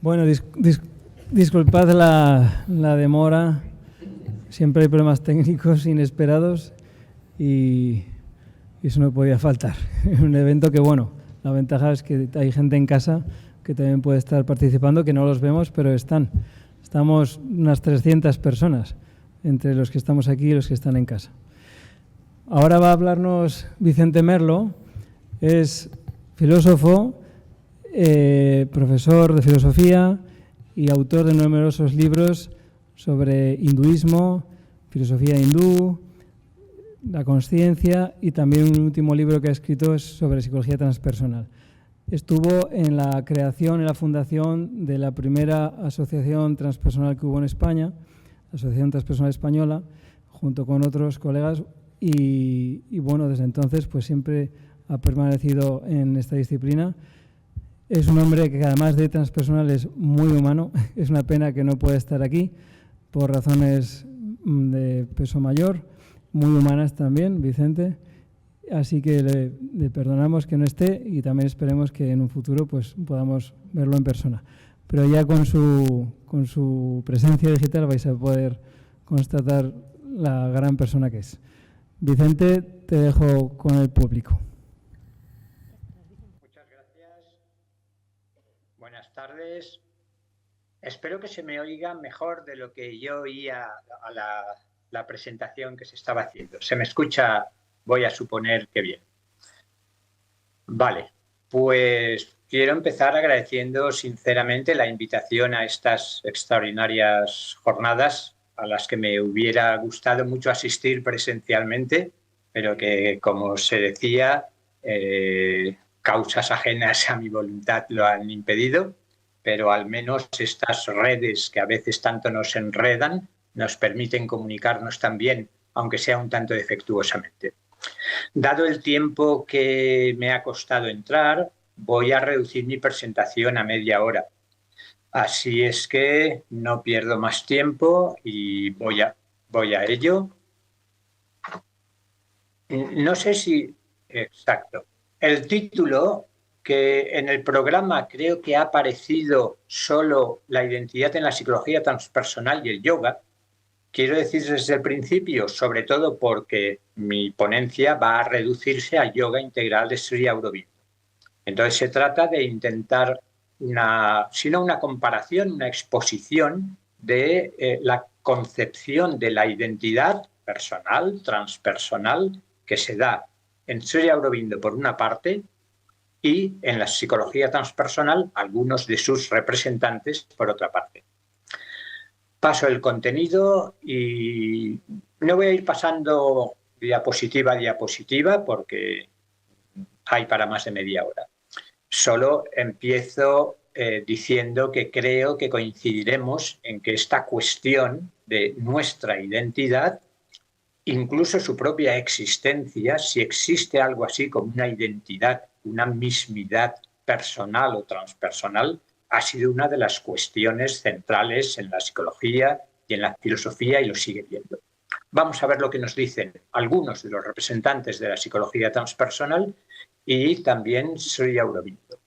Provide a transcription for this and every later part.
Bueno, disculpad la demora. Siempre hay problemas técnicos inesperados y eso no podía faltar. Un evento que, bueno, la ventaja es que hay gente en casa que también puede estar participando, que no los vemos, pero están. Estamos unas 300 personas entre los que estamos aquí y los que están en casa. Ahora va a hablarnos Vicente Merlo. Es filósofo, profesor de filosofía y autor de numerosos libros sobre hinduismo, filosofía hindú, la consciencia, y también un último libro que ha escrito es sobre psicología transpersonal. Estuvo en la creación y la fundación de la primera asociación transpersonal que hubo en España, la Asociación Transpersonal Española, junto con otros colegas, y bueno, desde entonces pues siempre ha permanecido en esta disciplina. Es un hombre que, además de transpersonal, es muy humano. Es una pena que no pueda estar aquí por razones de peso mayor, muy humanas también, Vicente. Así que le perdonamos que no esté y también esperemos que en un futuro pues podamos verlo en persona. Pero ya con su presencia digital vais a poder constatar la gran persona que es. Vicente, te dejo con el público. Muchas gracias. Buenas tardes. Espero que se me oiga mejor de lo que yo oía a la presentación que se estaba haciendo. ¿Se me escucha? Voy a suponer que bien. Vale, pues quiero empezar agradeciendo sinceramente la invitación a estas extraordinarias jornadas a las que me hubiera gustado mucho asistir presencialmente, pero que, como se decía, causas ajenas a mi voluntad lo han impedido, pero al menos estas redes que a veces tanto nos enredan nos permiten comunicarnos también, aunque sea un tanto defectuosamente. Dado el tiempo que me ha costado entrar, voy a reducir mi presentación a media hora. Así es que no pierdo más tiempo y voy a ello. No sé si... Exacto. El título, que en el programa creo que ha aparecido solo la identidad en la psicología transpersonal y el yoga. Quiero decir desde el principio, sobre todo porque mi ponencia va a reducirse al yoga integral de Sri Aurobindo. Entonces se trata de intentar sino una comparación, una exposición de la concepción de la identidad personal, transpersonal, que se da en Sri Aurobindo por una parte y en la psicología transpersonal algunos de sus representantes por otra parte. Paso el contenido y no voy a ir pasando diapositiva a diapositiva porque hay para más de media hora. Solo empiezo diciendo que creo que coincidiremos en que esta cuestión de nuestra identidad, incluso su propia existencia, si existe algo así como una identidad, una mismidad personal o transpersonal, ha sido una de las cuestiones centrales en la psicología y en la filosofía y lo sigue viendo. Vamos a ver lo que nos dicen algunos de los representantes de la psicología transpersonal y también Sri Aurobindo.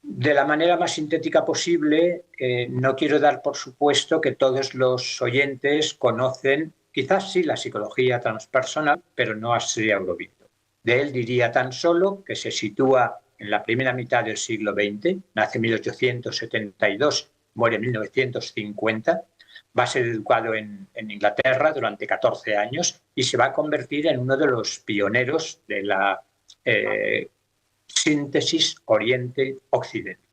De la manera más sintética posible, no quiero dar por supuesto que todos los oyentes conocen, quizás sí, la psicología transpersonal, pero no a Sri Aurobindo. De él diría tan solo que se sitúa en la primera mitad del siglo XX, nace en 1872, muere en 1950, va a ser educado en Inglaterra durante 14 años y se va a convertir en uno de los pioneros de la síntesis Oriente-Occidente.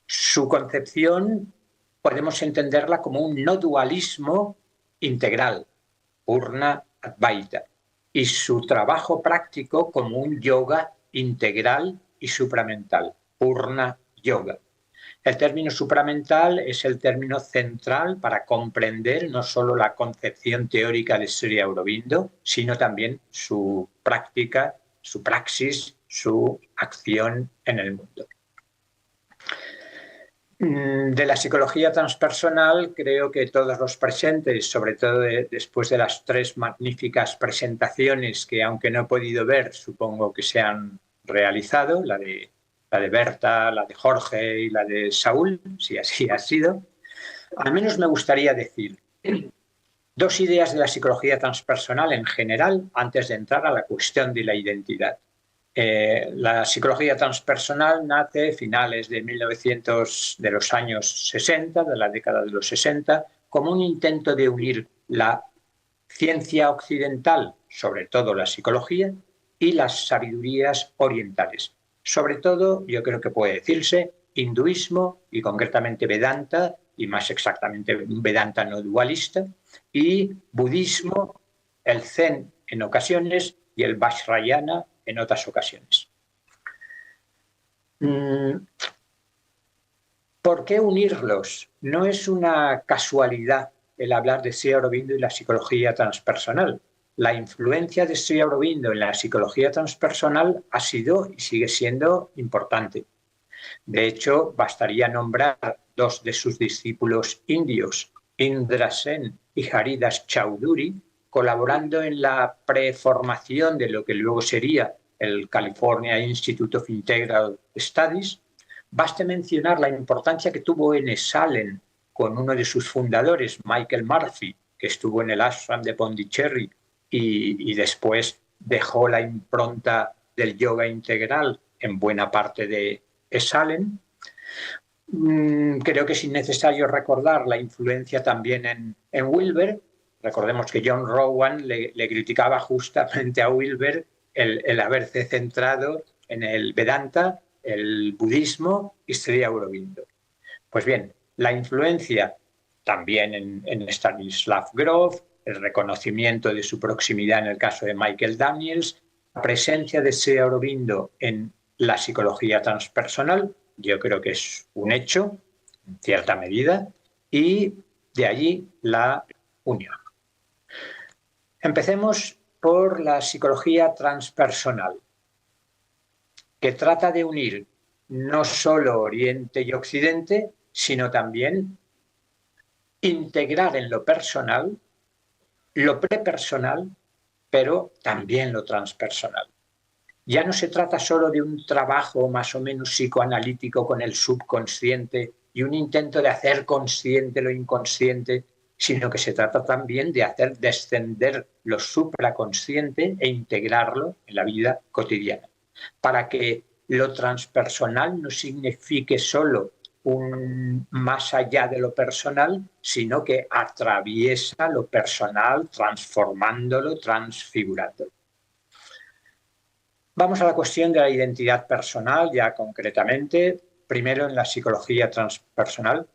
Su concepción podemos entenderla como un no dualismo integral, Purna Advaita, y su trabajo práctico como un yoga integral y supramental, Purna Yoga. El término supramental es el término central para comprender no solo la concepción teórica de Sri Aurobindo, sino también su práctica, su praxis, su acción en el mundo. De la psicología transpersonal, creo que todos los presentes, sobre todo después de las 3 magníficas presentaciones que, aunque no he podido ver, supongo que se han realizado, la de la de Berta, la de Jorge y la de Saúl, si así ha sido, al menos me gustaría decir dos ideas de la psicología transpersonal en general antes de entrar a la cuestión de la identidad. La psicología transpersonal nace a finales de de los años 60, de la década de los 60, como un intento de unir la ciencia occidental, sobre todo la psicología, y las sabidurías orientales. Sobre todo, yo creo que puede decirse hinduismo y concretamente Vedanta, y más exactamente Vedanta no dualista, y budismo, el Zen en ocasiones y el Vajrayana en otras ocasiones. ¿Por qué unirlos? No es una casualidad el hablar de Sri Aurobindo y la psicología transpersonal. La influencia de Sri Aurobindo en la psicología transpersonal ha sido y sigue siendo importante. De hecho, bastaría nombrar dos de sus discípulos indios, Indra Sen y Haridas Chaudhuri, colaborando en la preformación de lo que luego sería el California Institute of Integral Studies. Baste mencionar la importancia que tuvo en Esalen con uno de sus fundadores, Michael Murphy, que estuvo en el ashram de Pondicherry y después dejó la impronta del yoga integral en buena parte de Esalen. Creo que es innecesario recordar la influencia también en Wilber. Recordemos que John Rowan le criticaba justamente a Wilber el haberse centrado en el Vedanta, el budismo y Sri Aurobindo. Pues bien, la influencia también en Stanislav Grof, el reconocimiento de su proximidad en el caso de Michael Daniels, la presencia de Sri Aurobindo en la psicología transpersonal, yo creo que es un hecho, en cierta medida, y de allí la unión. Empecemos por la psicología transpersonal, que trata de unir no solo Oriente y Occidente, sino también integrar en lo personal, lo prepersonal, pero también lo transpersonal. Ya no se trata solo de un trabajo más o menos psicoanalítico con el subconsciente y un intento de hacer consciente lo inconsciente, sino que se trata también de hacer descender lo supraconsciente e integrarlo en la vida cotidiana, para que lo transpersonal no signifique solo un más allá de lo personal, sino que atraviesa lo personal, transformándolo, transfigurándolo. Vamos a la cuestión de la identidad personal, ya concretamente, primero en la psicología transpersonal.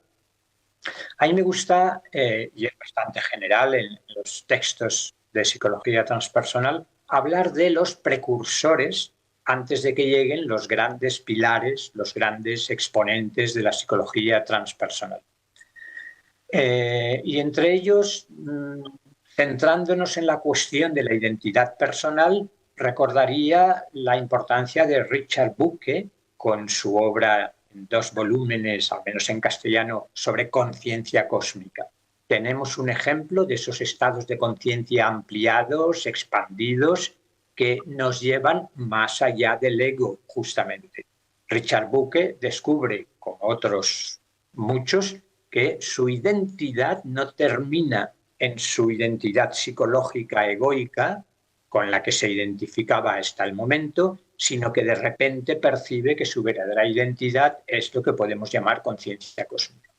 A mí me gusta, y es bastante general en los textos de psicología transpersonal, hablar de los precursores antes de que lleguen los grandes pilares, los grandes exponentes de la psicología transpersonal. Y entre ellos, centrándonos en la cuestión de la identidad personal, recordaría la importancia de Richard Bucke con su obra en 2 volúmenes, al menos en castellano, sobre conciencia cósmica. Tenemos un ejemplo de esos estados de conciencia ampliados, expandidos, que nos llevan más allá del ego, justamente. Richard Bucke descubre, como otros muchos, que su identidad no termina en su identidad psicológica egoica, con la que se identificaba hasta el momento, sino que de repente percibe que su verdadera identidad es lo que podemos llamar conciencia cósmica.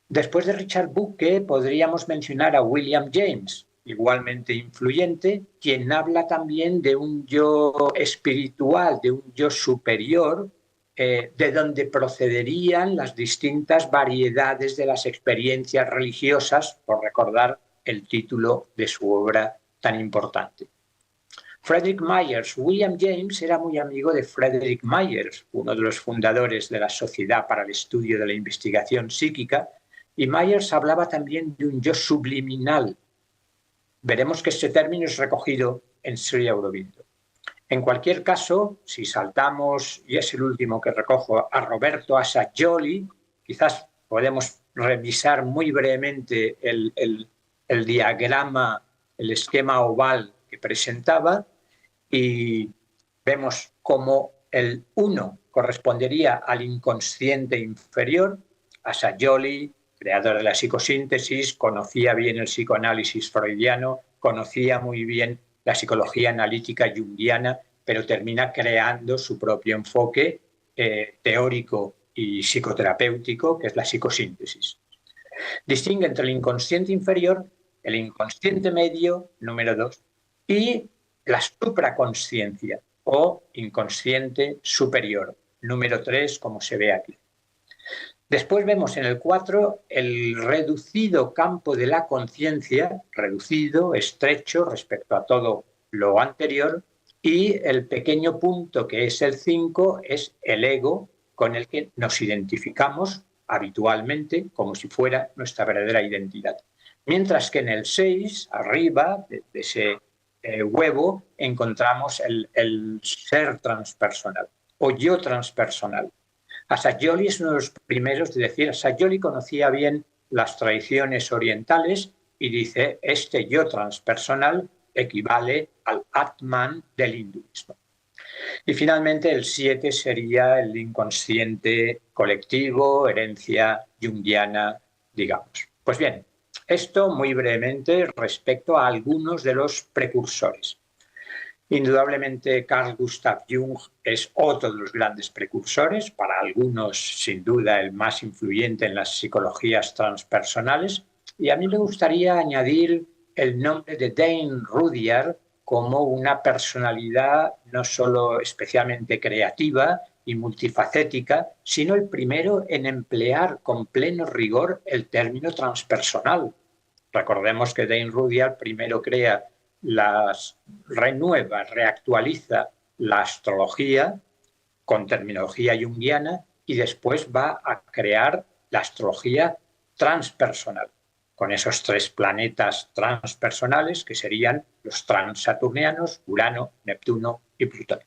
Después de Richard Bucke podríamos mencionar a William James, igualmente influyente, quien habla también de un yo espiritual, de un yo superior, de donde procederían las distintas variedades de las experiencias religiosas, por recordar el título de su obra tan importante. Frederick Myers. William James era muy amigo de Frederick Myers, uno de los fundadores de la Sociedad para el Estudio de la Investigación Psíquica, y Myers hablaba también de un yo subliminal. Veremos que este término es recogido en Sri Aurobindo. En cualquier caso, si saltamos, y es el último que recojo, a Roberto Assagioli, quizás podemos revisar muy brevemente el diagrama, el esquema oval que presentaba, y vemos cómo El 1 correspondería al inconsciente inferior. Assagioli, creador de la psicosíntesis, conocía bien el psicoanálisis freudiano, conocía muy bien la psicología analítica junguiana, pero termina creando su propio enfoque teórico y psicoterapéutico, que es la psicosíntesis. Distingue entre el inconsciente inferior, el inconsciente medio, número 2, y la supraconsciencia o inconsciente superior, número 3, como se ve aquí. Después vemos en el 4 el reducido campo de la conciencia, reducido, estrecho respecto a todo lo anterior, y el pequeño punto que es el 5 es el ego con el que nos identificamos habitualmente como si fuera nuestra verdadera identidad. Mientras que en el 6, arriba de ese huevo, encontramos el ser transpersonal o yo transpersonal. Assagioli es uno de los primeros de decir, Assagioli conocía bien las tradiciones orientales y dice, este yo transpersonal equivale al Atman del hinduismo. Y finalmente el 7 sería el inconsciente colectivo, herencia junguiana, digamos. Pues bien, esto muy brevemente respecto a algunos de los precursores. Indudablemente Carl Gustav Jung es otro de los grandes precursores, para algunos sin duda el más influyente en las psicologías transpersonales, y a mí me gustaría añadir el nombre de Dane Rudyard como una personalidad no solo especialmente creativa y multifacética, sino el primero en emplear con pleno rigor el término transpersonal. Recordemos que Dane Rudyard primero reactualiza la astrología con terminología junguiana y después va a crear la astrología transpersonal, con esos 3 planetas transpersonales que serían los transsaturnianos, Urano, Neptuno y Plutón.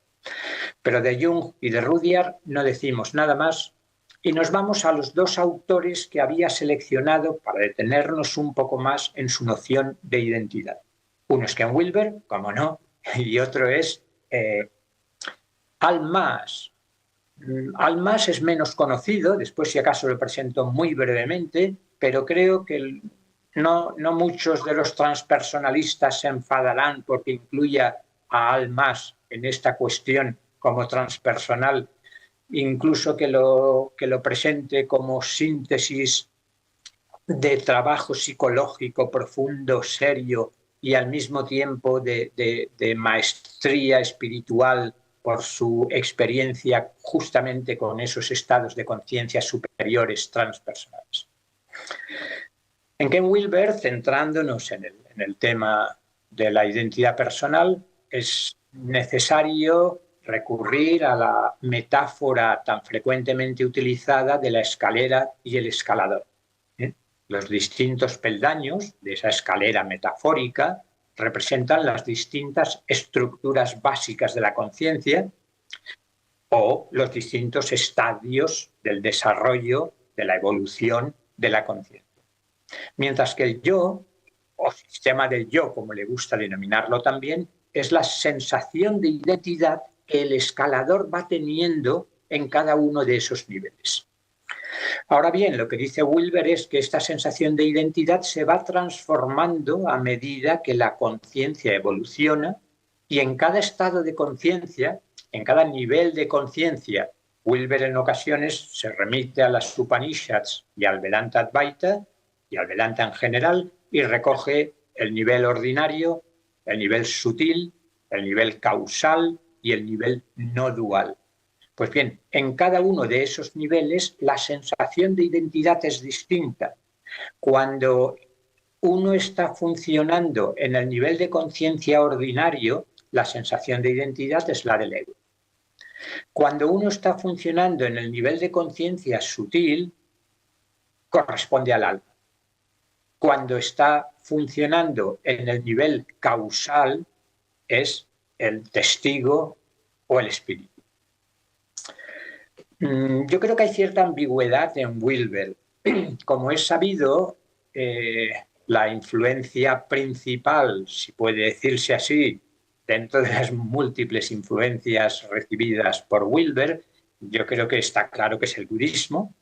Pero de Jung y de Rudyard no decimos nada más y nos vamos a los 2 autores que había seleccionado para detenernos un poco más en su noción de identidad. Uno es Ken Wilber, como no, y otro es Al Maas. Al Maas es menos conocido, después si acaso lo presento muy brevemente, pero creo que no muchos de los transpersonalistas se enfadarán porque incluya a Al Maas en esta cuestión como transpersonal, incluso que lo presente como síntesis de trabajo psicológico profundo, serio y al mismo tiempo de maestría espiritual por su experiencia justamente con esos estados de conciencia superiores transpersonales. En Ken Wilber, centrándonos en el tema de la identidad personal, es necesario recurrir a la metáfora tan frecuentemente utilizada de la escalera y el escalador. Los distintos peldaños de esa escalera metafórica representan las distintas estructuras básicas de la conciencia o los distintos estadios del desarrollo, de la evolución de la conciencia. Mientras que el yo, o sistema del yo, como le gusta denominarlo también, es la sensación de identidad que el escalador va teniendo en cada uno de esos niveles. Ahora bien, lo que dice Wilber es que esta sensación de identidad se va transformando a medida que la conciencia evoluciona y en cada estado de conciencia, en cada nivel de conciencia, Wilber en ocasiones se remite a las Upanishads y al Vedanta Advaita y al Vedanta en general y recoge el nivel ordinario, el nivel sutil, el nivel causal y el nivel no dual. Pues bien, en cada uno de esos niveles la sensación de identidad es distinta. Cuando uno está funcionando en el nivel de conciencia ordinario, la sensación de identidad es la del ego. Cuando uno está funcionando en el nivel de conciencia sutil, corresponde al alma. Cuando está funcionando en el nivel causal, es el testigo o el espíritu. Yo creo que hay cierta ambigüedad en Wilber. Como es sabido, la influencia principal, si puede decirse así, dentro de las múltiples influencias recibidas por Wilber, yo creo que está claro que es el budismo,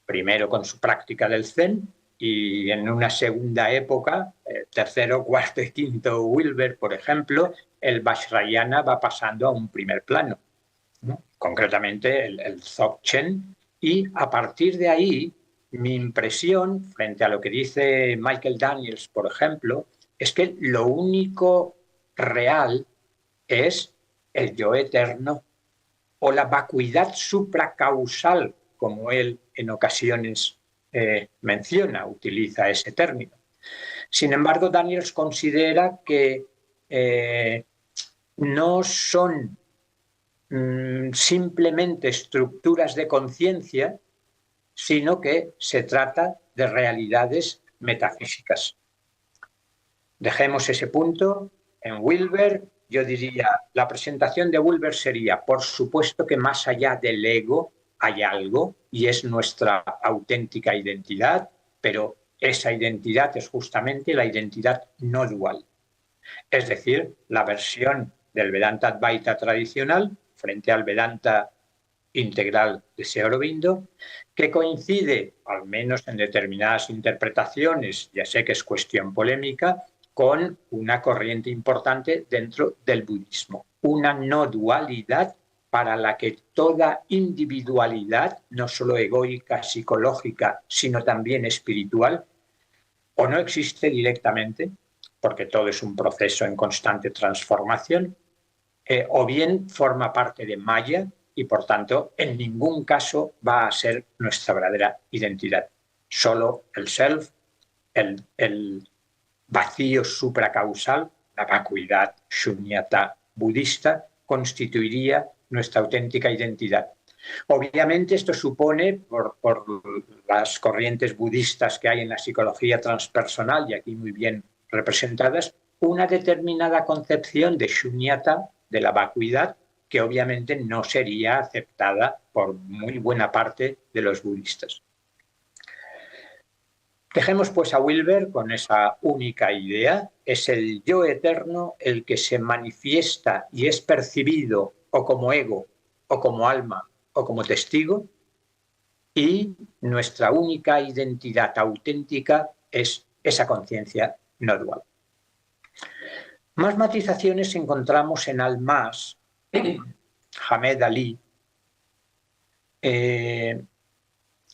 primero con su práctica del Zen, y en una segunda época, tercero, cuarto y quinto Wilber, por ejemplo, el Vajrayana va pasando a un primer plano, ¿no? Concretamente el Dzogchen, y a partir de ahí, mi impresión frente a lo que dice Michael Daniels, por ejemplo, es que lo único real es el yo eterno o la vacuidad supracausal, como él en ocasiones menciona, utiliza ese término. Sin embargo, Daniels considera que no son simplemente estructuras de conciencia, sino que se trata de realidades metafísicas. Dejemos ese punto en Wilber. Yo diría, la presentación de Wilber sería, por supuesto que más allá del ego hay algo y es nuestra auténtica identidad, pero esa identidad es justamente la identidad no dual. Es decir, la versión del Vedanta Advaita tradicional frente al Vedanta integral de Sri Aurobindo, que coincide, al menos en determinadas interpretaciones, ya sé que es cuestión polémica, con una corriente importante dentro del budismo, una no dualidad para la que toda individualidad, no solo egoica, psicológica, sino también espiritual, o no existe directamente, porque todo es un proceso en constante transformación, o bien forma parte de Maya y, por tanto, en ningún caso va a ser nuestra verdadera identidad. Solo el self, el vacío supracausal, la vacuidad shunyata budista, constituiría nuestra auténtica identidad. Obviamente esto supone, por las corrientes budistas que hay en la psicología transpersonal, y aquí muy bien representadas, una determinada concepción de shunyata, de la vacuidad, que obviamente no sería aceptada por muy buena parte de los budistas. Dejemos pues a Wilber con esa única idea. Es el yo eterno el que se manifiesta y es percibido o como ego, o como alma, o como testigo, y nuestra única identidad auténtica es esa conciencia no dual. Más matizaciones encontramos en Al-Mas, Hamed Ali, que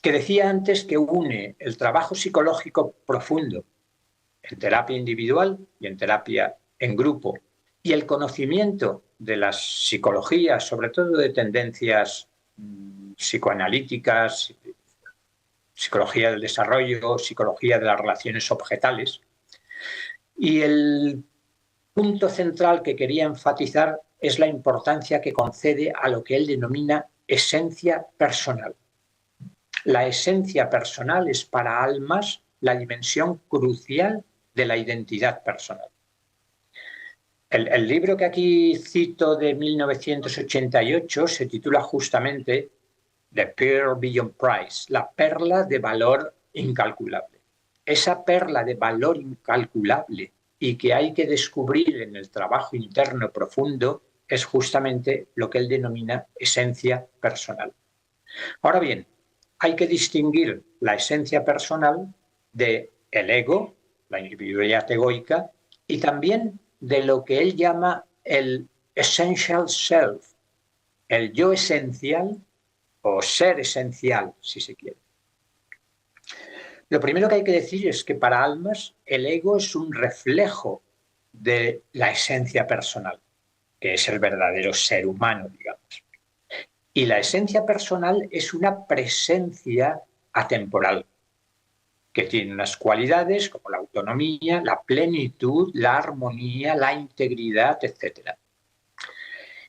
decía antes que une el trabajo psicológico profundo en terapia individual y en terapia en grupo y el conocimiento de las psicologías, sobre todo de tendencias psicoanalíticas, psicología del desarrollo, psicología de las relaciones objetales. Y el punto central que quería enfatizar es la importancia que concede a lo que él denomina esencia personal. La esencia personal es para Al-Mas la dimensión crucial de la identidad personal. El libro que aquí cito de 1988 se titula justamente The Pearl Beyond Price, la perla de valor incalculable. Esa perla de valor incalculable y que hay que descubrir en el trabajo interno profundo es justamente lo que él denomina esencia personal. Ahora bien, hay que distinguir la esencia personal del ego, la individualidad egoica, y también de lo que él llama el essential self, el yo esencial o ser esencial, si se quiere. Lo primero que hay que decir es que para Al-Mas el ego es un reflejo de la esencia personal, que es el verdadero ser humano, digamos. Y la esencia personal es una presencia atemporal, que tiene unas cualidades como la autonomía, la plenitud, la armonía, la integridad, etc.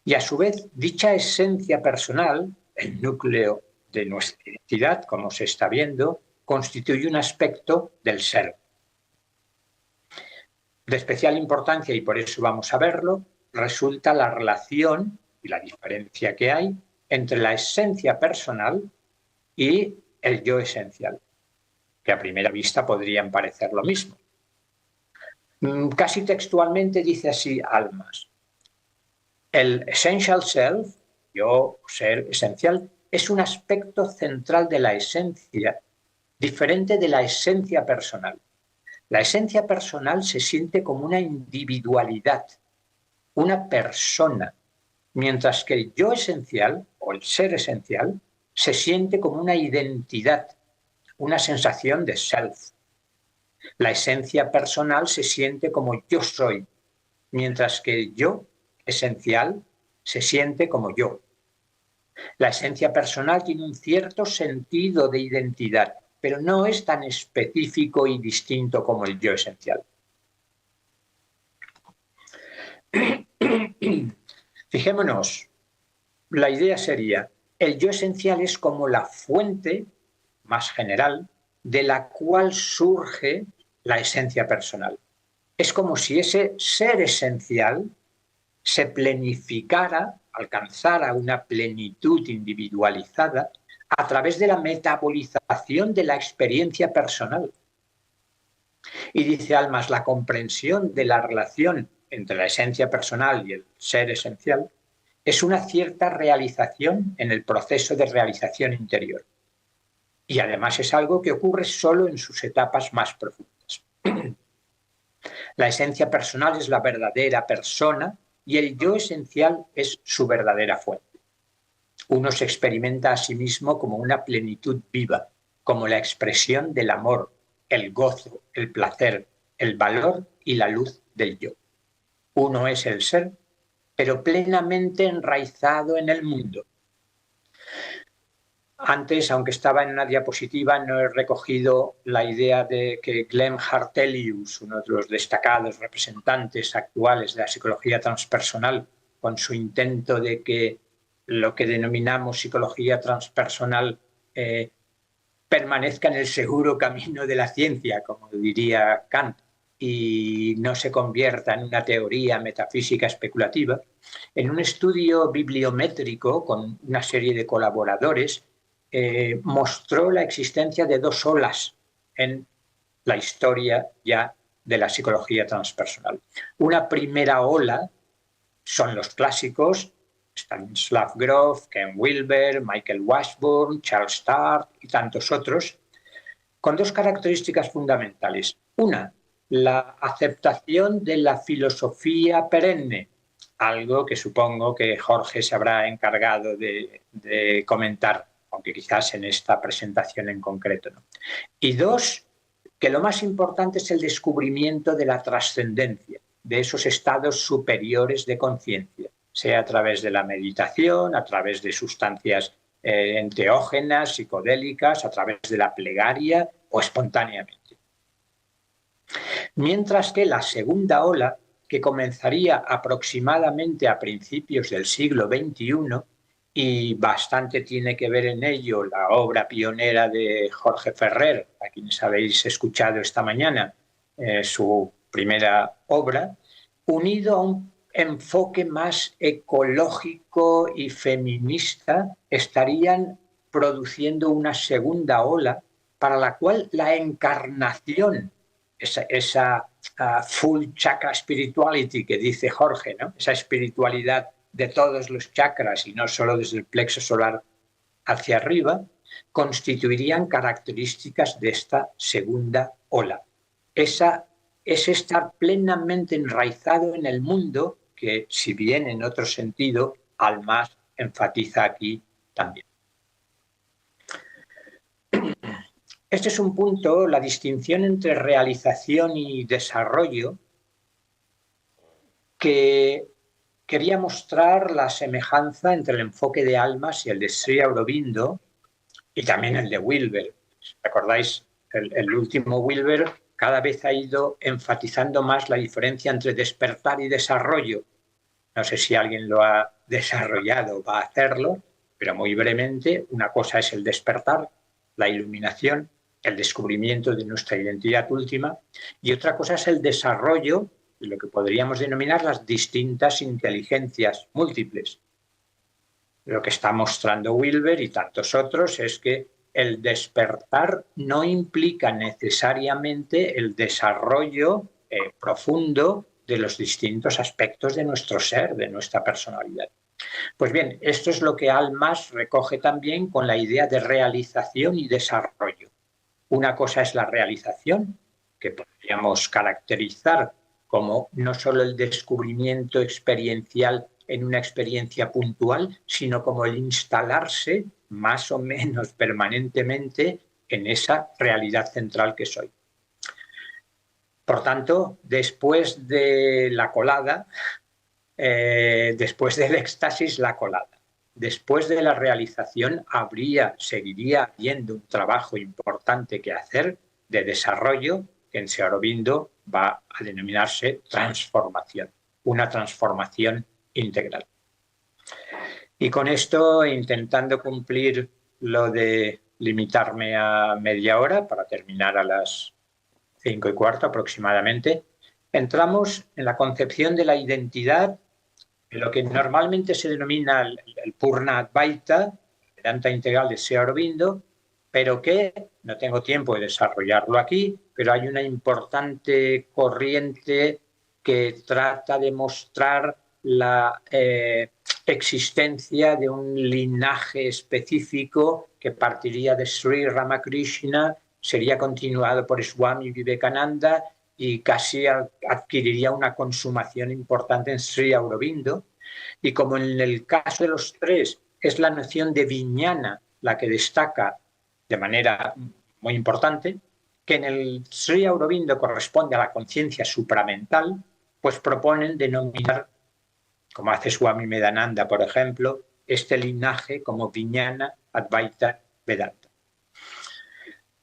Y a su vez, dicha esencia personal, el núcleo de nuestra identidad, como se está viendo, constituye un aspecto del ser. De especial importancia, y por eso vamos a verlo, resulta la relación y la diferencia que hay entre la esencia personal y el yo esencial, que a primera vista podrían parecer lo mismo. Casi textualmente dice así Al-Mas: El essential self, yo, ser esencial, es un aspecto central de la esencia, diferente de la esencia personal. La esencia personal se siente como una individualidad, una persona, mientras que el yo esencial, o el ser esencial, se siente como una identidad, una sensación de self. La esencia personal se siente como yo soy, mientras que el yo esencial se siente como yo. La esencia personal tiene un cierto sentido de identidad, pero no es tan específico y distinto como el yo esencial. Fijémonos, la idea sería, el yo esencial es como la fuente más general de la cual surge la esencia personal. Es como si ese ser esencial se plenificara, alcanzara una plenitud individualizada a través de la metabolización de la experiencia personal. Y dice Almas, la comprensión de la relación entre la esencia personal y el ser esencial es una cierta realización en el proceso de realización interior. Y además es algo que ocurre solo en sus etapas más profundas. La esencia personal es la verdadera persona y el yo esencial es su verdadera fuente. Uno se experimenta a sí mismo como una plenitud viva, como la expresión del amor, el gozo, el placer, el valor y la luz del yo. Uno es el ser, pero plenamente enraizado en el mundo. Antes, aunque estaba en una diapositiva, no he recogido la idea de que Glenn Hartelius, uno de los destacados representantes actuales de la psicología transpersonal, con su intento de que lo que denominamos psicología transpersonal permanezca en el seguro camino de la ciencia, como diría Kant, y no se convierta en una teoría metafísica especulativa, en un estudio bibliométrico con una serie de colaboradores, mostró la existencia de dos olas en la historia ya de la psicología transpersonal. Una primera ola son los clásicos, Stanislav Grof, Ken Wilber, Michael Washburn, Charles Sturt y tantos otros, con dos características fundamentales. Una, la aceptación de la filosofía perenne, algo que supongo que Jorge se habrá encargado de comentar, aunque quizás en esta presentación en concreto, ¿no? Y dos, que lo más importante es el descubrimiento de la trascendencia, de esos estados superiores de conciencia, sea a través de la meditación, a través de sustancias enteógenas, psicodélicas, a través de la plegaria o espontáneamente. Mientras que la segunda ola, que comenzaría aproximadamente a principios del siglo XXI, y bastante tiene que ver en ello la obra pionera de Jorge Ferrer, a quienes habéis escuchado esta mañana, su primera obra, unido a un enfoque más ecológico y feminista, estarían produciendo una segunda ola para la cual la encarnación, esa full chakra spirituality que dice Jorge, ¿no? Esa espiritualidad de todos los chakras y no solo desde el plexo solar hacia arriba, constituirían características de esta segunda ola. Esa es estar plenamente enraizado en el mundo, que si bien en otro sentido, Almas enfatiza aquí también. Este es un punto, la distinción entre realización y desarrollo, que quería mostrar la semejanza entre el enfoque de Almas y el de Sri Aurobindo y también el de Wilber. ¿Recordáis? El último Wilber cada vez ha ido enfatizando más la diferencia entre despertar y desarrollo. No sé si alguien lo ha desarrollado o va a hacerlo, pero muy brevemente, una cosa es el despertar, la iluminación, el descubrimiento de nuestra identidad última, y otra cosa es el desarrollo de lo que podríamos denominar las distintas inteligencias múltiples. Lo que está mostrando Wilber y tantos otros es que el despertar no implica necesariamente el desarrollo profundo de los distintos aspectos de nuestro ser, de nuestra personalidad. Pues bien, esto es lo que Almas recoge también con la idea de realización y desarrollo. Una cosa es la realización, que podríamos caracterizar como no solo el descubrimiento experiencial en una experiencia puntual, sino como el instalarse más o menos permanentemente en esa realidad central que soy. Por tanto, después de la colada, después del éxtasis, la colada. Después de la realización seguiría habiendo un trabajo importante que hacer de desarrollo que en Sri Aurobindo va a denominarse transformación, una transformación integral. Y con esto, intentando cumplir lo de limitarme a media hora para terminar a las 5:15 aproximadamente, entramos en la concepción de la identidad, en lo que normalmente se denomina el Purna Advaita, Vedanta integral de Sri Aurobindo, pero que no tengo tiempo de desarrollarlo aquí, pero hay una importante corriente que trata de mostrar la existencia de un linaje específico que partiría de Sri Ramakrishna, sería continuado por Swami Vivekananda y casi adquiriría una consumación importante en Sri Aurobindo. Y como en el caso de los tres es la noción de viñana la que destaca de manera muy importante, que en el Sri Aurobindo corresponde a la conciencia supramental, pues proponen denominar, como hace Swami Medananda, por ejemplo, este linaje como Viñana Advaita Vedanta.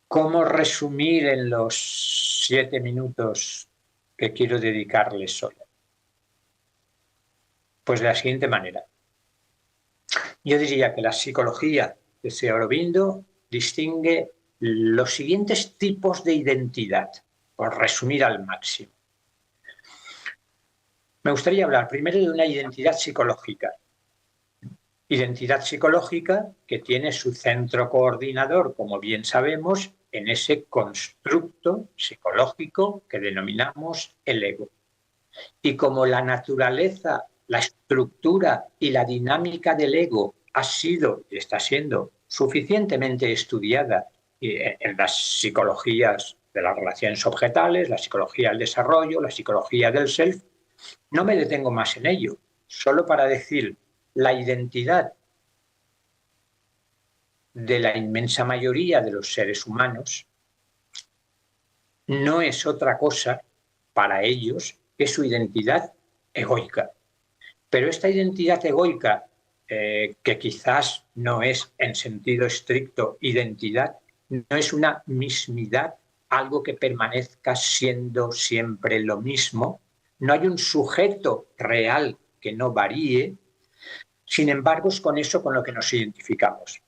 ¿Cómo resumir en los 7 minutos que quiero dedicarles solo? Pues de la siguiente manera. Yo diría que la psicología de Sri Aurobindo distingue los siguientes tipos de identidad, por resumir al máximo. Me gustaría hablar primero de una identidad psicológica. Identidad psicológica que tiene su centro coordinador, como bien sabemos, en ese constructo psicológico que denominamos el ego. Y como la naturaleza, la estructura y la dinámica del ego ha sido y está siendo suficientemente estudiada en las psicologías de las relaciones objetales, la psicología del desarrollo, la psicología del self, no me detengo más en ello, solo para decir la identidad de la inmensa mayoría de los seres humanos no es otra cosa para ellos que su identidad egoica. Pero esta identidad egoica, que quizás no es en sentido estricto identidad, no es una mismidad, algo que permanezca siendo siempre lo mismo. No hay un sujeto real que no varíe. Sin embargo, es con eso con lo que nos identificamos.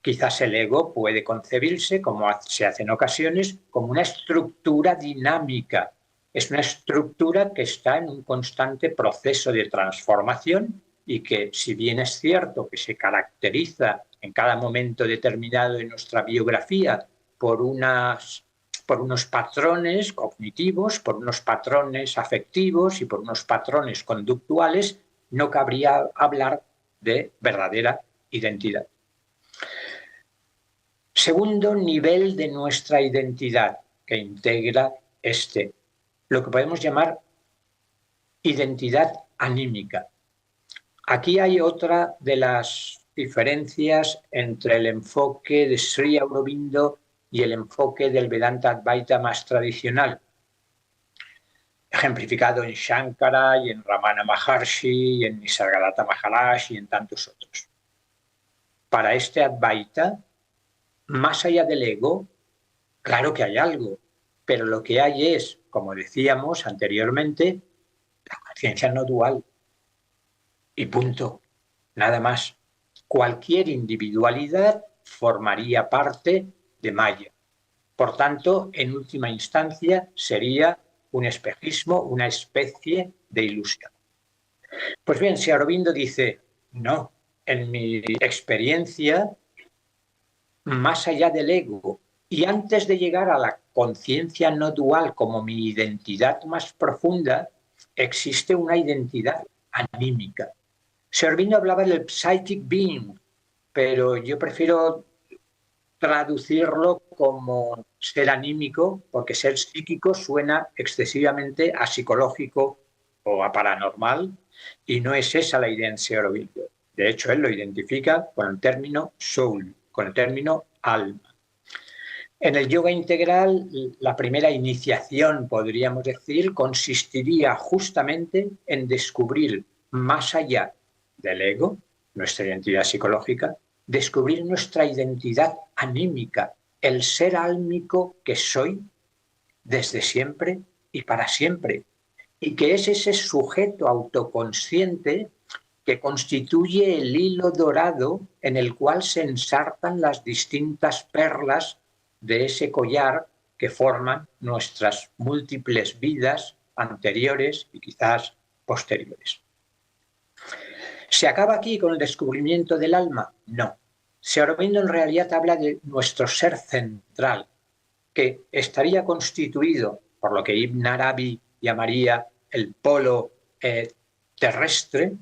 Quizás el ego puede concebirse, como se hace en ocasiones, como una estructura dinámica. Es una estructura que está en un constante proceso de transformación y que, si bien es cierto que se caracteriza en cada momento determinado de nuestra biografía por unos patrones cognitivos, por unos patrones afectivos y por unos patrones conductuales, no cabría hablar de verdadera identidad. Segundo nivel de nuestra identidad, que integra lo que podemos llamar identidad anímica. Aquí hay otra de las diferencias entre el enfoque de Sri Aurobindo y el enfoque del Vedanta Advaita más tradicional, ejemplificado en Shankara y en Ramana Maharshi y en Nisargadatta Maharaj y en tantos otros. Para este Advaita, más allá del ego, claro que hay algo, pero lo que hay es, como decíamos anteriormente, la conciencia no dual. Y punto, nada más. Cualquier individualidad formaría parte de Maya. Por tanto, en última instancia, sería un espejismo, una especie de ilusión. Pues bien, Sri Aurobindo dice, no, en mi experiencia, más allá del ego, y antes de llegar a la conciencia no dual como mi identidad más profunda, existe una identidad anímica. Sri Aurobindo hablaba del psychic being, pero yo prefiero traducirlo como ser anímico, porque ser psíquico suena excesivamente a psicológico o a paranormal, y no es esa la idea en Sri Aurobindo. De hecho, él lo identifica con el término soul, con el término alma. En el yoga integral, la primera iniciación, podríamos decir, consistiría justamente en descubrir más allá del ego, nuestra identidad psicológica, descubrir nuestra identidad anímica, el ser álmico que soy desde siempre y para siempre, y que es ese sujeto autoconsciente que constituye el hilo dorado en el cual se ensartan las distintas perlas de ese collar que forman nuestras múltiples vidas anteriores y quizás posteriores. ¿Se acaba aquí con el descubrimiento del alma? No. Sri Aurobindo en realidad habla de nuestro ser central, que estaría constituido por lo que Ibn Arabi llamaría el polo terrestre,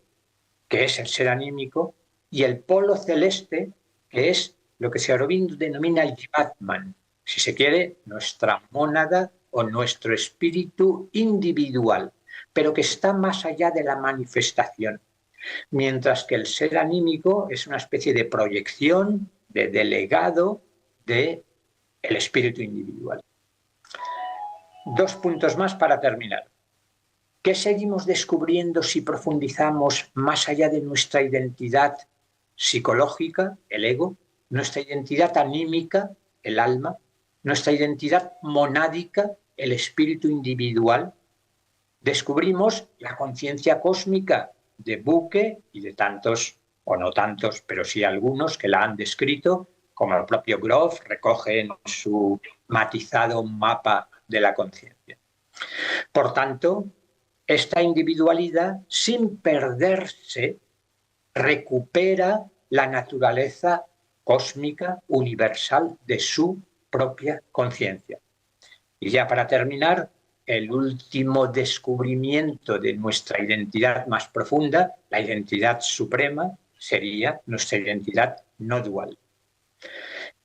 que es el ser anímico, y el polo celeste, que es lo que Sri Aurobindo denomina el Jivatman, si se quiere, nuestra mónada o nuestro espíritu individual, pero que está más allá de la manifestación. Mientras que el ser anímico es una especie de proyección, de delegado del espíritu individual. 2 puntos más para terminar. ¿Qué seguimos descubriendo si profundizamos más allá de nuestra identidad psicológica, el ego, nuestra identidad anímica, el alma, nuestra identidad monádica, el espíritu individual? Descubrimos la conciencia cósmica de Bucke y de tantos, o no tantos, pero sí algunos que la han descrito, como el propio Grof recoge en su matizado mapa de la conciencia. Por tanto, esta individualidad, sin perderse, recupera la naturaleza cósmica universal de su propia conciencia. Y ya para terminar, el último descubrimiento de nuestra identidad más profunda, la identidad suprema, sería nuestra identidad no dual.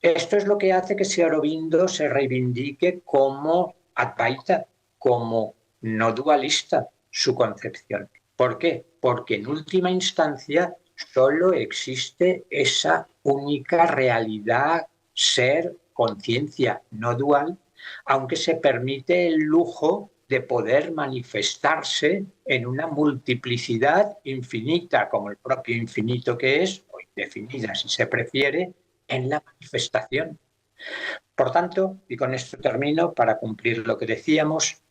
Esto es lo que hace que Sri Aurobindo se reivindique como Advaita, como no dualista, su concepción. ¿Por qué? Porque en última instancia solo existe esa única realidad, ser, conciencia no dual, aunque se permite el lujo de poder manifestarse en una multiplicidad infinita, como el propio infinito que es, o indefinida si se prefiere, en la manifestación. Por tanto, y con esto termino, para cumplir lo que decíamos,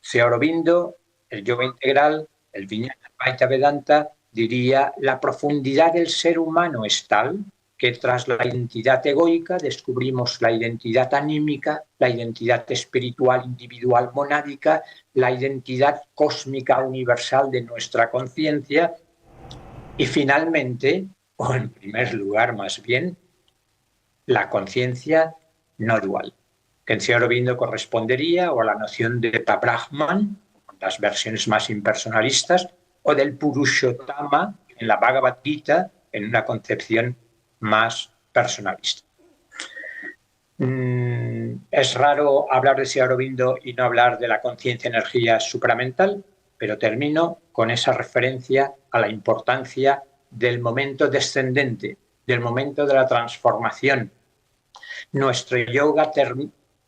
Sri Aurobindo, el yoga integral, el Vijnana Advaita Vedanta, diría: la profundidad del ser humano es tal que tras la identidad egoica descubrimos la identidad anímica, la identidad espiritual individual monádica, la identidad cósmica universal de nuestra conciencia y finalmente, o en primer lugar más bien, la conciencia no dual, que en Sri Aurobindo correspondería o a la noción de Brahman, las versiones más impersonalistas, o del Purushottama en la Bhagavad Gita, en una concepción más personalista. Es raro hablar de Sri Aurobindo y no hablar de la conciencia-energía supramental, pero termino con esa referencia a la importancia del momento descendente, del momento de la transformación. Nuestro yoga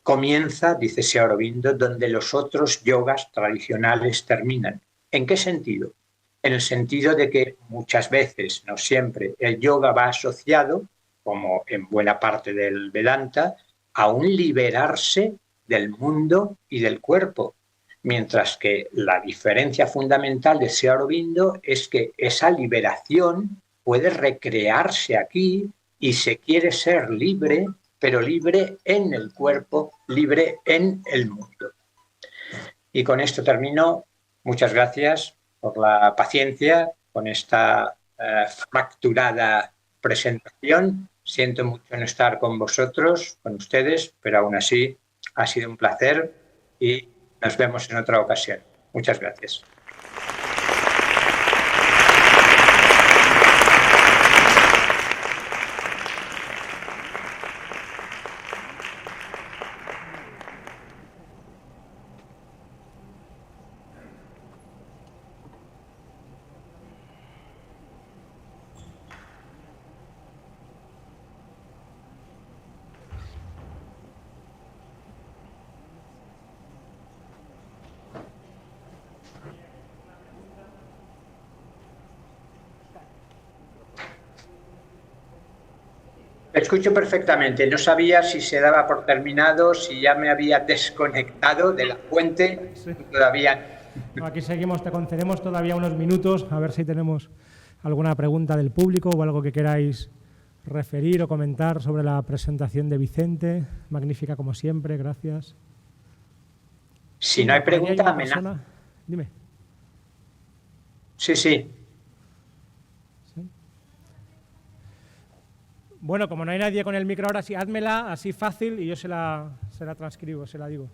comienza, dice Sri Aurobindo, donde los otros yogas tradicionales terminan. ¿En qué sentido? En el sentido de que muchas veces, no siempre, el yoga va asociado, como en buena parte del Vedanta, a un liberarse del mundo y del cuerpo, mientras que la diferencia fundamental de Sri Aurobindo es que esa liberación puede recrearse aquí y se quiere ser libre, pero libre en el cuerpo, libre en el mundo. Y con esto termino. Muchas gracias por la paciencia con esta fracturada presentación. Siento mucho no estar con vosotros, con ustedes, pero aún así ha sido un placer y nos vemos en otra ocasión. Muchas gracias. Escucho perfectamente. No sabía si se daba por terminado, si ya me había desconectado de la fuente. Sí. Todavía. Aquí seguimos, te concedemos todavía unos minutos, a ver si tenemos alguna pregunta del público o algo que queráis referir o comentar sobre la presentación de Vicente. Magnífica como siempre, gracias. Si no hay Por allí pregunta, una amenaza. persona. Dime. Sí, sí. Bueno, como no hay nadie con el micro ahora, sí, házmela así fácil y yo se la transcribo, se la digo.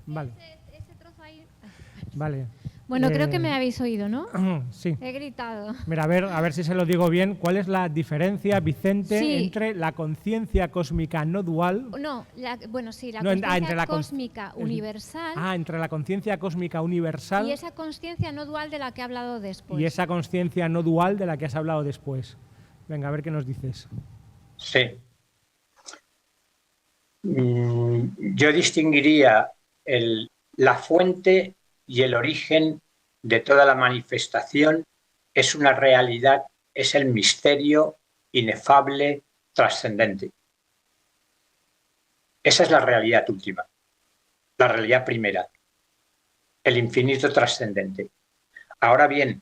Vale. Ese trozo ahí. Vale. Bueno, creo que me habéis oído, ¿no? Sí. He gritado. Mira, a ver si se lo digo bien. ¿Cuál es la diferencia, Vicente, Sí. entre la conciencia cósmica no dual? No, bueno, sí, la No, conciencia entre la cósmica universal entre la conciencia cósmica universal y esa conciencia no dual de la que he hablado después. y esa conciencia no dual de la que has hablado después. Venga, a ver qué nos dices. Sí. Yo distinguiría la fuente y el origen de toda la manifestación es una realidad, es el misterio inefable, trascendente. Esa es la realidad última, la realidad primera, el infinito trascendente. Ahora bien,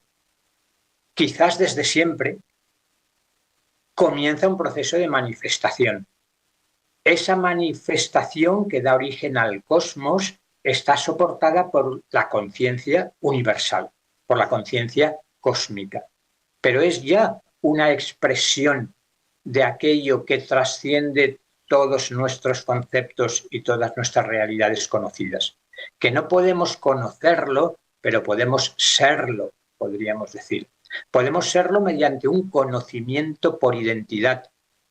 quizás desde siempre comienza un proceso de manifestación. Esa manifestación que da origen al cosmos está soportada por la conciencia universal, por la conciencia cósmica. Pero es ya una expresión de aquello que trasciende todos nuestros conceptos y todas nuestras realidades conocidas. Que no podemos conocerlo, pero podemos serlo, podríamos decir. Podemos serlo mediante un conocimiento por identidad,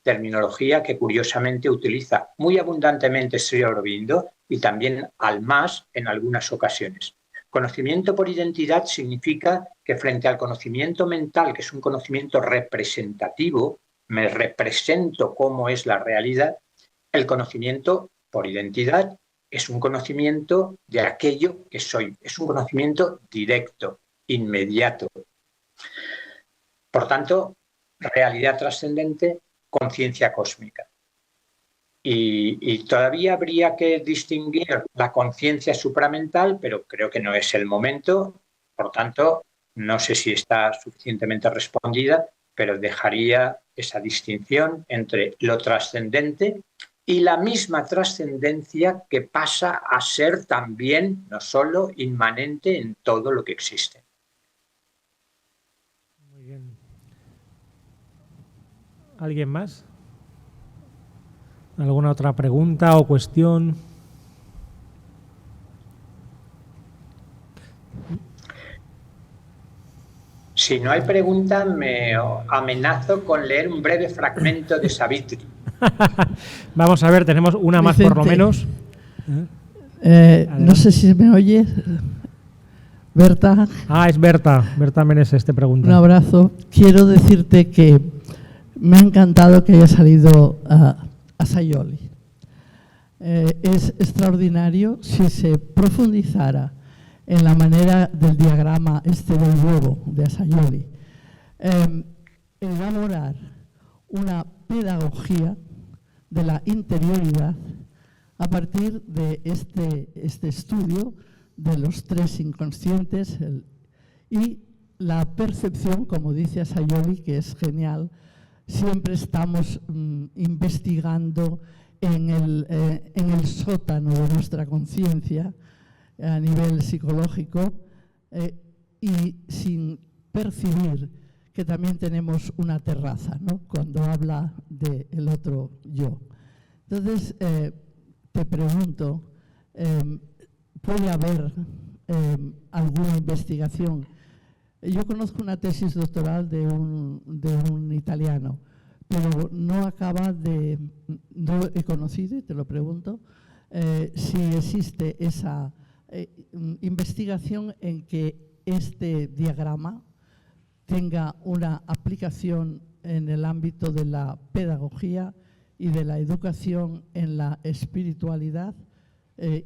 terminología que curiosamente utiliza muy abundantemente Sri Aurobindo y también Almás en algunas ocasiones. Conocimiento por identidad significa que frente al conocimiento mental, que es un conocimiento representativo, me represento cómo es la realidad, el conocimiento por identidad es un conocimiento de aquello que soy, es un conocimiento directo, inmediato. Por tanto, realidad trascendente, conciencia cósmica. Y todavía habría que distinguir la conciencia supramental, pero creo que no es el momento. Por tanto, no sé si está suficientemente respondida, pero dejaría esa distinción entre lo trascendente y la misma trascendencia que pasa a ser también, no solo inmanente en todo lo que existe. Muy bien. ¿Alguien más? ¿Alguna otra pregunta o cuestión? Si no hay pregunta, me amenazo con leer un breve fragmento de Savitri. Vamos a ver, tenemos una más por lo menos. No sé si me oye. Berta. Es Berta Meneses te pregunta. Un abrazo. Quiero decirte que me ha encantado que haya salido a Sayoli. Es extraordinario si se profundizara en la manera del diagrama del huevo de Sayoli. Elaborar una pedagogía de la interioridad a partir de este estudio de los tres inconscientes y la percepción, como dice Sayoli, que es genial. Siempre estamos investigando en el sótano de nuestra conciencia a nivel psicológico y sin percibir que también tenemos una terraza, ¿no? Cuando habla del otro yo. Entonces, te pregunto, ¿puede haber alguna investigación? Yo conozco una tesis doctoral de un italiano, pero no he conocido, y te lo pregunto, si existe esa investigación en que este diagrama tenga una aplicación en el ámbito de la pedagogía y de la educación en la espiritualidad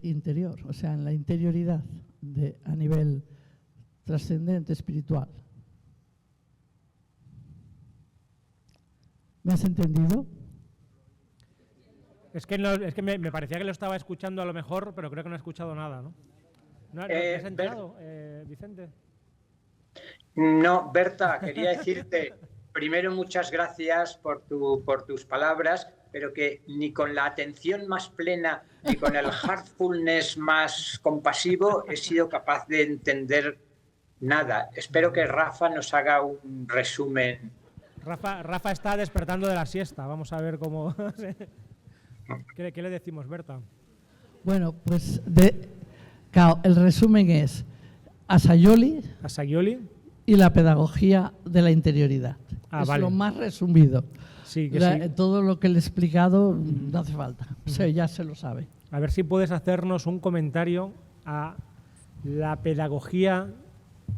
interior, o sea, en la interioridad a nivel trascendente espiritual. ¿Me has entendido? Es que me parecía que lo estaba escuchando a lo mejor, pero creo que no he escuchado nada, ¿no? ¿No has enterado, Vicente? No, Berta, quería decirte, primero muchas gracias por tus palabras, pero que ni con la atención más plena ni con el heartfulness más compasivo he sido capaz de entender nada. Espero que Rafa nos haga un resumen. Rafa está despertando de la siesta, vamos a ver cómo... ¿Qué le decimos, Berta? Bueno, pues claro, el resumen es Assagioli y la pedagogía de la interioridad. Es vale. Lo más resumido. Sí, que sí. Todo lo que le he explicado no hace falta, o sea, ya se lo sabe. A ver si puedes hacernos un comentario a la pedagogía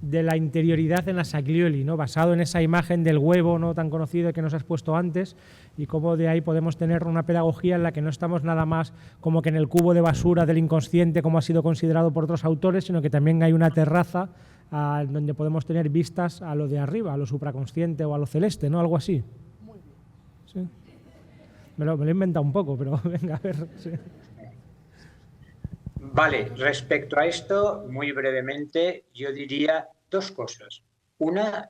de la interioridad en Assagioli, ¿no? Basado en esa imagen del huevo no tan conocido que nos has puesto antes, y cómo de ahí podemos tener una pedagogía en la que no estamos nada más como que en el cubo de basura del inconsciente, como ha sido considerado por otros autores, sino que también hay una terraza donde podemos tener vistas a lo de arriba, a lo supraconsciente o a lo celeste, ¿no? Algo así. Muy bien. ¿Sí? Me lo he inventado un poco, pero venga, a ver. Sí. Vale, respecto a esto, muy brevemente, yo diría dos cosas. Una,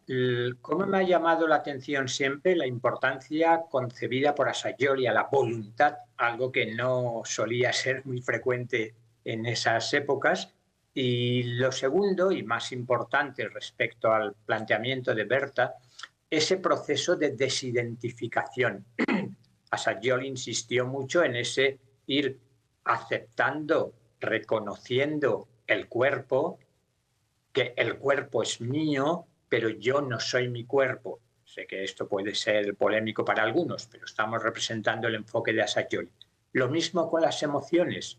cómo me ha llamado la atención siempre la importancia concebida por Assagioli a la voluntad, algo que no solía ser muy frecuente en esas épocas. Y lo segundo, y más importante respecto al planteamiento de Berta, ese proceso de desidentificación. Assagioli insistió mucho en ese ir aceptando, reconociendo el cuerpo, que el cuerpo es mío, pero yo no soy mi cuerpo. Sé que esto puede ser polémico para algunos, pero estamos representando el enfoque de Assagioli. Lo mismo con las emociones.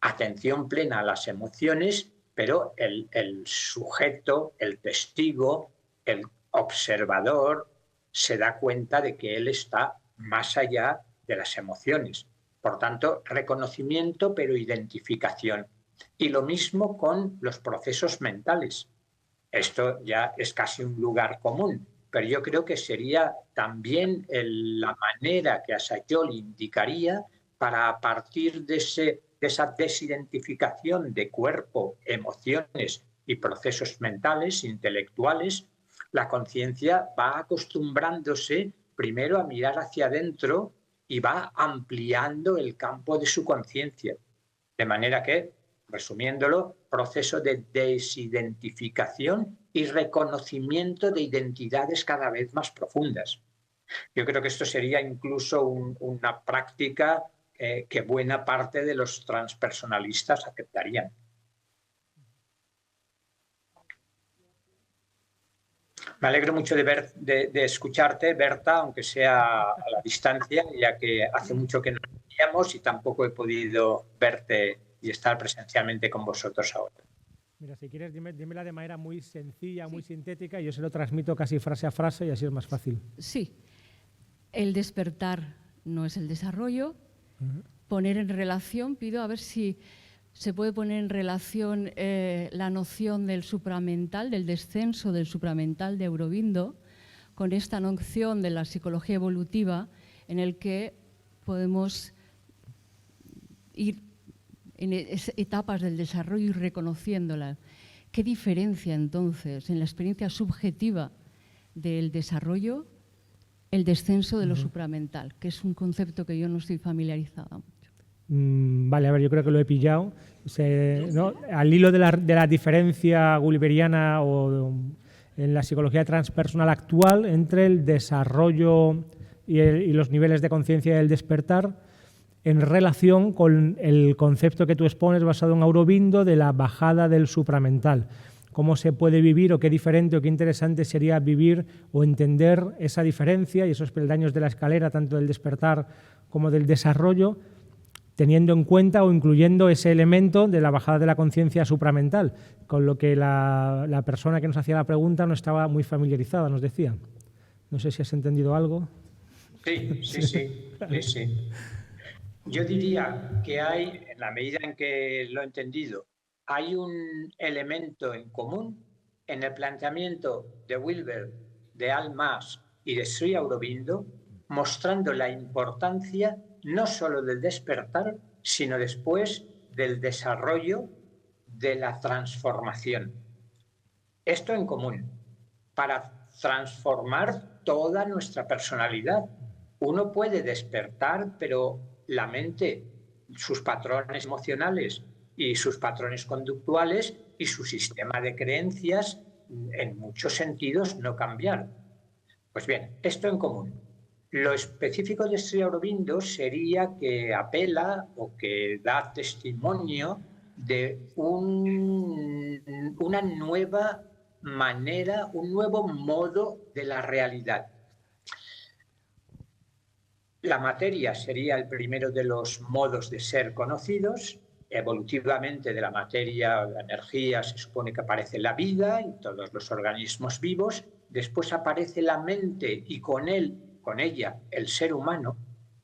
Atención plena a las emociones, pero el sujeto, el testigo, el observador, se da cuenta de que él está más allá de las emociones. Por tanto, reconocimiento, pero identificación. Y lo mismo con los procesos mentales. Esto ya es casi un lugar común, pero yo creo que sería también la manera que Assagioli indicaría para, a partir de esa desidentificación de cuerpo, emociones y procesos mentales, intelectuales, la conciencia va acostumbrándose primero a mirar hacia adentro y va ampliando el campo de su conciencia. De manera que, resumiéndolo, proceso de desidentificación y reconocimiento de identidades cada vez más profundas. Yo creo que esto sería incluso una práctica que buena parte de los transpersonalistas aceptarían. Me alegro mucho de escucharte, Berta, aunque sea a la distancia, ya que hace mucho que no nos veíamos y tampoco he podido verte y estar presencialmente con vosotros ahora. Mira, si quieres, dímela de manera muy sencilla, muy sintética, y yo se lo transmito casi frase a frase y así es más fácil. Sí. El despertar no es el desarrollo. Poner en relación, pido a ver si se puede poner en relación la noción del supramental, del descenso del supramental de Aurobindo, con esta noción de la psicología evolutiva, en el que podemos ir en etapas del desarrollo y reconociéndolas. ¿Qué diferencia entonces en la experiencia subjetiva del desarrollo el descenso de lo supramental, que es un concepto que yo no estoy familiarizada mucho? Vale, a ver, yo creo que lo he pillado. ¿No? Al hilo de la diferencia gulliveriana o en la psicología transpersonal actual entre el desarrollo y los niveles de conciencia del despertar, en relación con el concepto que tú expones basado en Aurobindo de la bajada del supramental. ¿Cómo se puede vivir o qué diferente o qué interesante sería vivir o entender esa diferencia y esos peldaños de la escalera, tanto del despertar como del desarrollo, teniendo en cuenta o incluyendo ese elemento de la bajada de la conciencia supramental, con lo que la persona que nos hacía la pregunta no estaba muy familiarizada, nos decía? No sé si has entendido algo. Sí. Yo diría que hay, en la medida en que lo he entendido, hay un elemento en común en el planteamiento de Wilber, de Al Mas y de Sri Aurobindo, mostrando la importancia no solo del despertar, sino después del desarrollo de la transformación. Esto en común, para transformar toda nuestra personalidad. Uno puede despertar, pero la mente, sus patrones emocionales y sus patrones conductuales y su sistema de creencias, en muchos sentidos, no cambiar. Pues bien, esto en común. Lo específico de Sri Aurobindo sería que apela o que da testimonio de una nueva manera, un nuevo modo de la realidad. La materia sería el primero de los modos de ser conocidos. Evolutivamente de la materia, la energía, se supone que aparece la vida y todos los organismos vivos. Después aparece la mente y con ella el ser humano,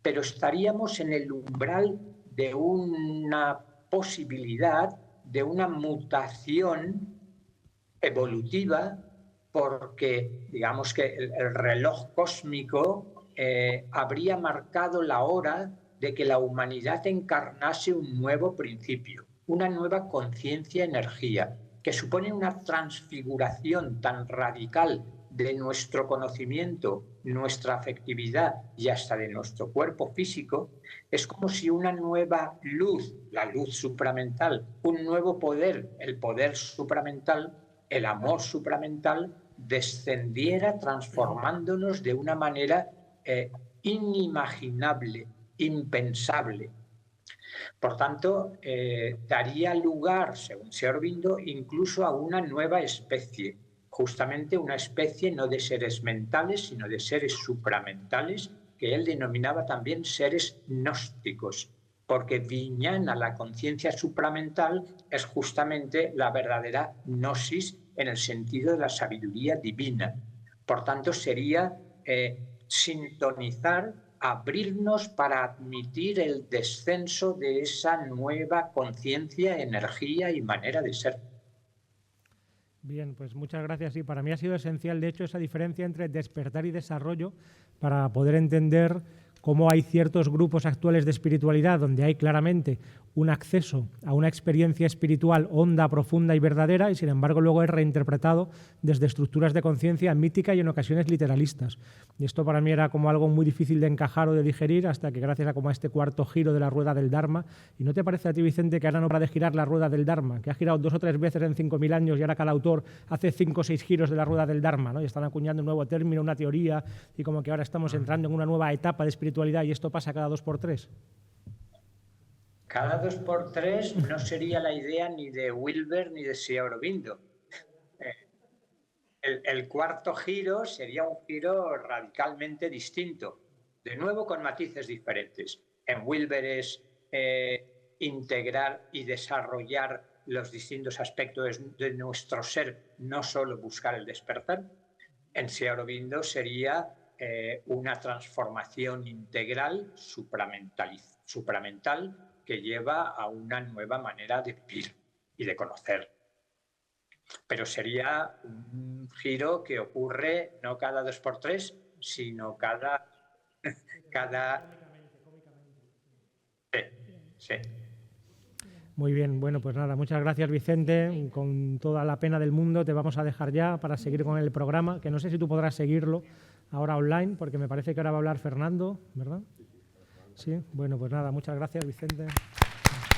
pero estaríamos en el umbral de una posibilidad de una mutación evolutiva, porque digamos que el reloj cósmico habría marcado la hora de que la humanidad encarnase un nuevo principio, una nueva conciencia-energía, que supone una transfiguración tan radical de nuestro conocimiento, nuestra afectividad y hasta de nuestro cuerpo físico. Es como si una nueva luz, la luz supramental, un nuevo poder, el poder supramental, el amor supramental, descendiera transformándonos de una manera inimaginable, impensable. Por tanto, daría lugar, según Sri Aurobindo, incluso a una nueva especie, justamente una especie no de seres mentales, sino de seres supramentales, que él denominaba también seres gnósticos, porque Vijnana, la conciencia supramental, es justamente la verdadera gnosis en el sentido de la sabiduría divina. Por tanto, sería sintonizar, abrirnos para admitir el descenso de esa nueva conciencia, energía y manera de ser. Bien, pues muchas gracias. Y para mí ha sido esencial, de hecho, esa diferencia entre despertar y desarrollo para poder entender cómo hay ciertos grupos actuales de espiritualidad donde hay claramente un acceso a una experiencia espiritual honda, profunda y verdadera, y sin embargo luego es reinterpretado desde estructuras de conciencia mítica y en ocasiones literalistas. Y esto para mí era como algo muy difícil de encajar o de digerir, hasta que gracias a como a este cuarto giro de la rueda del Dharma. ¿Y no te parece a ti, Vicente, que ahora no para de girar la rueda del Dharma, que ha girado 2 o 3 veces en 5.000 años y ahora cada autor hace 5 o 6 giros de la rueda del Dharma, ¿no? Y están acuñando un nuevo término, una teoría, y como que ahora estamos entrando en una nueva etapa de espiritualidad y esto pasa cada 2 por 3? Cada 2 por 3 no sería la idea ni de Wilber ni de Sri Aurobindo. El cuarto giro sería un giro radicalmente distinto, de nuevo con matices diferentes. En Wilber es integrar y desarrollar los distintos aspectos de nuestro ser, no solo buscar el despertar. En Sri Aurobindo sería una transformación integral supramental que lleva a una nueva manera de vivir y de conocer. Pero sería un giro que ocurre no cada 2 por 3, sino cada... Sí. Muy bien, bueno, pues nada, muchas gracias, Vicente. Con toda la pena del mundo te vamos a dejar ya para seguir con el programa, que no sé si tú podrás seguirlo ahora online, porque me parece que ahora va a hablar Fernando, ¿verdad? Sí, bueno, pues nada, muchas gracias, Vicente.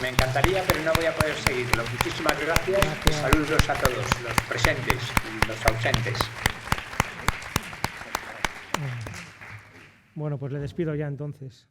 Me encantaría, pero no voy a poder seguirlo. Muchísimas gracias. Saludos a todos, los presentes y los ausentes. Bueno, pues le despido ya entonces.